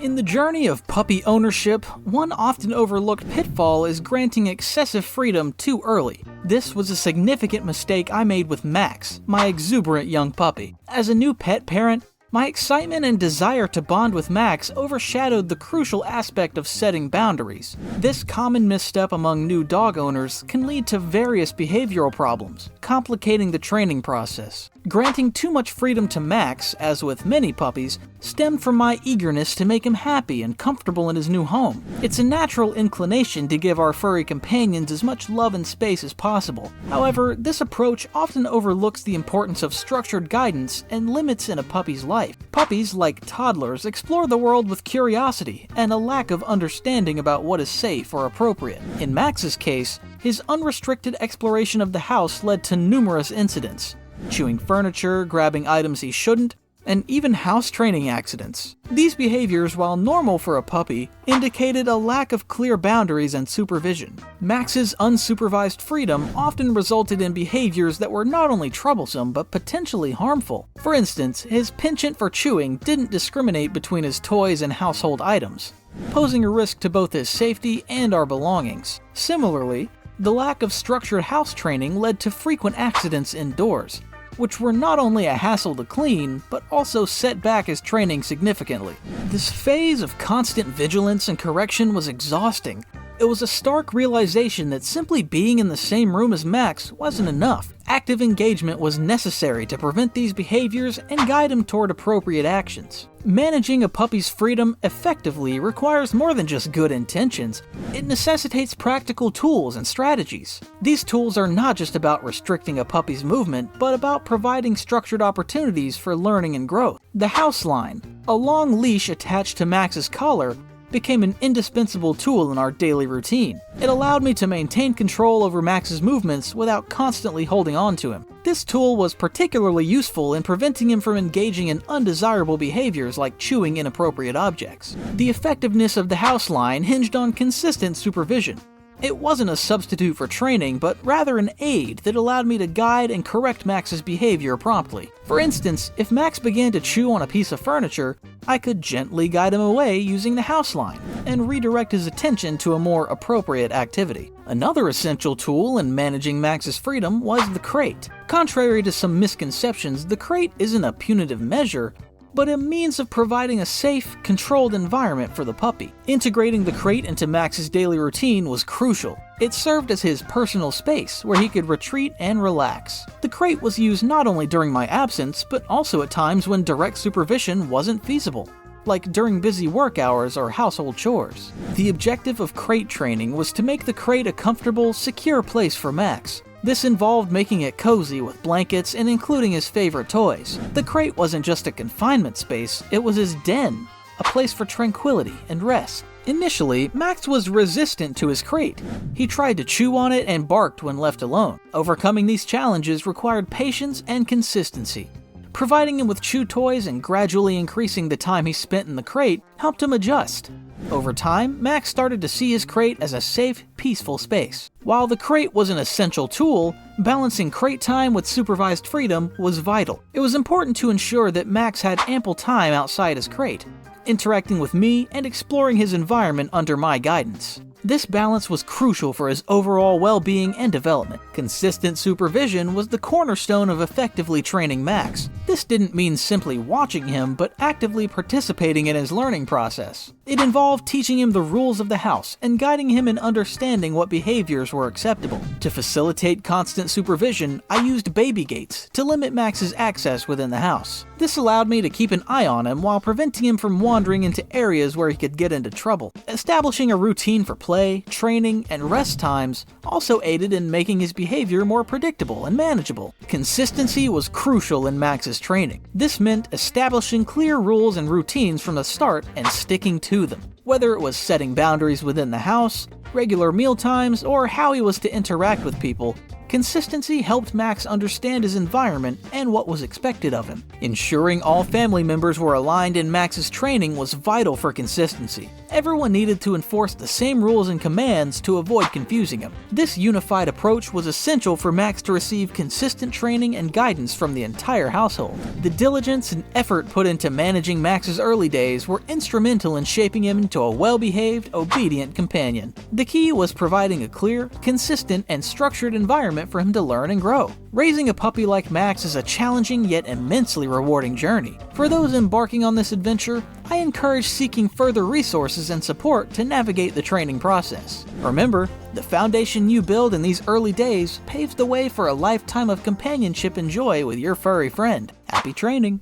In the journey of puppy ownership, one often overlooked pitfall is granting excessive freedom too early. This was a significant mistake I made with Max, my exuberant young puppy. As a new pet parent, my excitement and desire to bond with Max overshadowed the crucial aspect of setting boundaries. This common misstep among new dog owners can lead to various behavioral problems, complicating the training process. Granting too much freedom to Max, as with many puppies, stemmed from my eagerness to make him happy and comfortable in his new home. It's a natural inclination to give our furry companions as much love and space as possible. However, this approach often overlooks the importance of structured guidance and limits in a puppy's life. Puppies, like toddlers, explore the world with curiosity and a lack of understanding about what is safe or appropriate. In Max's case, his unrestricted exploration of the house led to numerous incidents: chewing furniture, grabbing items he shouldn't, and even house training accidents. These behaviors, while normal for a puppy, indicated a lack of clear boundaries and supervision. Max's unsupervised freedom often resulted in behaviors that were not only troublesome but potentially harmful. For instance, his penchant for chewing didn't discriminate between his toys and household items, posing a risk to both his safety and our belongings. Similarly, the lack of structured house training led to frequent accidents indoors, which were not only a hassle to clean, but also set back his training significantly. This phase of constant vigilance and correction was exhausting. It was a stark realization that simply being in the same room as Max wasn't enough. Active engagement was necessary to prevent these behaviors and guide him toward appropriate actions. Managing a puppy's freedom effectively requires more than just good intentions. It necessitates practical tools and strategies. These tools are not just about restricting a puppy's movement, but about providing structured opportunities for learning and growth. The house line, a long leash attached to Max's collar, became an indispensable tool in our daily routine. It allowed me to maintain control over Max's movements without constantly holding on to him. This tool was particularly useful in preventing him from engaging in undesirable behaviors like chewing inappropriate objects. The effectiveness of the house line hinged on consistent supervision. It wasn't a substitute for training, but rather an aid that allowed me to guide and correct Max's behavior promptly. For instance, if Max began to chew on a piece of furniture, I could gently guide him away using the house line and redirect his attention to a more appropriate activity. Another essential tool in managing Max's freedom was the crate. Contrary to some misconceptions, the crate isn't a punitive measure, but a means of providing a safe, controlled environment for the puppy. Integrating the crate into Max's daily routine was crucial. It served as his personal space where he could retreat and relax. The crate was used not only during my absence, but also at times when direct supervision wasn't feasible, like during busy work hours or household chores. The objective of crate training was to make the crate a comfortable, secure place for Max. This involved making it cozy with blankets and including his favorite toys. The crate wasn't just a confinement space, it was his den, a place for tranquility and rest. Initially, Max was resistant to his crate. He tried to chew on it and barked when left alone. Overcoming these challenges required patience and consistency. Providing him with chew toys and gradually increasing the time he spent in the crate helped him adjust. Over time, Max started to see his crate as a safe, peaceful space. While the crate was an essential tool, balancing crate time with supervised freedom was vital. It was important to ensure that Max had ample time outside his crate, interacting with me and exploring his environment under my guidance. This balance was crucial for his overall well-being and development. Consistent supervision was the cornerstone of effectively training Max. This didn't mean simply watching him, but actively participating in his learning process. It involved teaching him the rules of the house and guiding him in understanding what behaviors were acceptable. To facilitate constant supervision, I used baby gates to limit Max's access within the house. This allowed me to keep an eye on him while preventing him from wandering into areas where he could get into trouble. Establishing a routine for play, training, and rest times also aided in making his behavior more predictable and manageable. Consistency was crucial in Max's training. This meant establishing clear rules and routines from the start and sticking to them. Whether it was setting boundaries within the house, regular meal times, or how he was to interact with people, Consistency helped Max understand his environment and what was expected of him. Ensuring all family members were aligned in Max's training was vital for consistency. Everyone needed to enforce the same rules and commands to avoid confusing him. This unified approach was essential for Max to receive consistent training and guidance from the entire household. The diligence and effort put into managing Max's early days were instrumental in shaping him into a well-behaved, obedient companion. The key was providing a clear, consistent, and structured environment for him to learn and grow. Raising a puppy like Max is a challenging yet immensely rewarding journey. For those embarking on this adventure, I encourage seeking further resources and support to navigate the training process. Remember, the foundation you build in these early days paves the way for a lifetime of companionship and joy with your furry friend. Happy training!